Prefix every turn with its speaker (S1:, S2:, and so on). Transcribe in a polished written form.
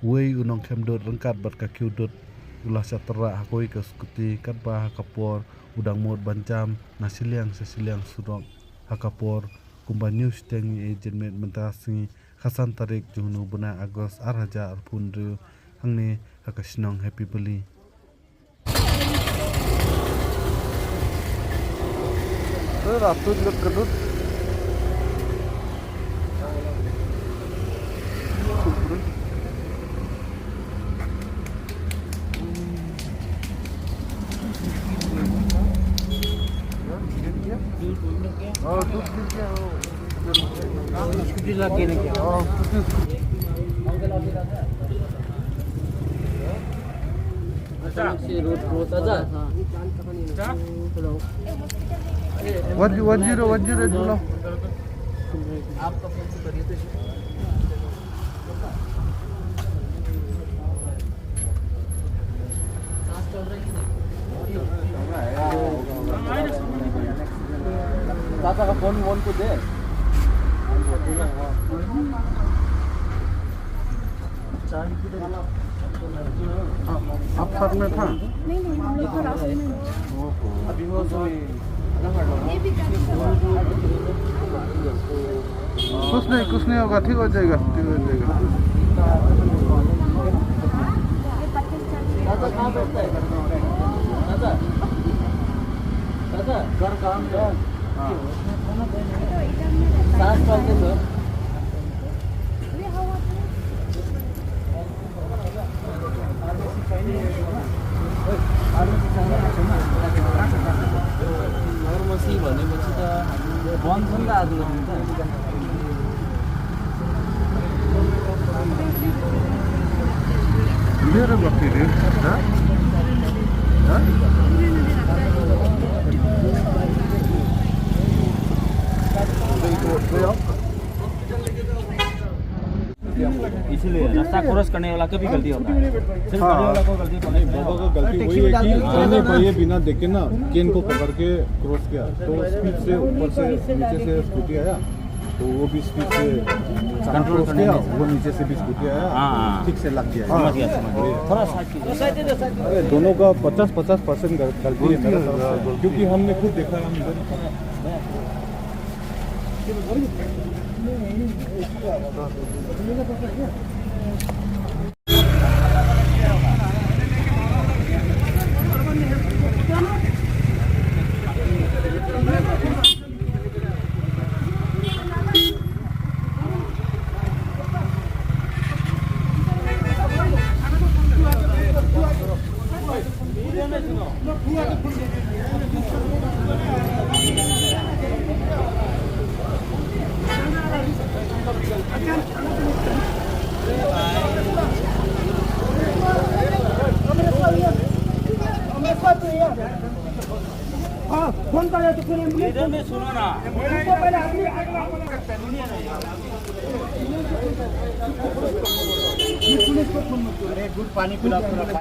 S1: Wei unong kem dot rengkat bat ka kiu dot ulah satera hakoi ke skuti kat ba hakapor udang mod bancam nasiliang sesiliang surok hakapor kumba news teng agent met mentasi khasan tarik junu buna agos arhaja arpunru hangni hakasnong happy beli ratud lek kedut Oh, दूध P के scooty लग गई क्या? Oh, scooty road आजा वजीरो जुलो आपका phone से करिए तो सांस चल रही है दादा का फोन को दे आप साथ में था
S2: नहीं हम लोग तो रास्ते में
S1: अभी वो तो
S2: ये भी
S1: कुछ नहीं होगा ठीक हो जाएगा
S2: दादा कहाँ बैठता है दादा घर काम है सांस चलते तो फार्मेसी भनेपछि त बन्द छ नि त आजको दिन त
S1: मेरो बत्ती रे
S3: इसलिए रास्ता क्रॉस करने वाला का भी गलती होता है सिर्फ करने वाला को गलती नहीं
S4: बाबा का गलती वही है कि मैंने भैया बिना देखे ना केन को पकड़ के क्रॉस किया तो स्पीड से ऊपर से नीचे से स्कूटी आया तो वो भी स्पीड से कंट्रोल किया वो नीचे से भी स्कूटी आया ठीक से लग गया
S3: समझ गया थोड़ा साइड
S4: अरे दोनों का 50% गलती है मेरा तरफ से क्योंकि हमने खुद देखा हम
S5: फोन कर
S3: इधर में सुनो ना
S5: अरे दूध पानी पिला पूरा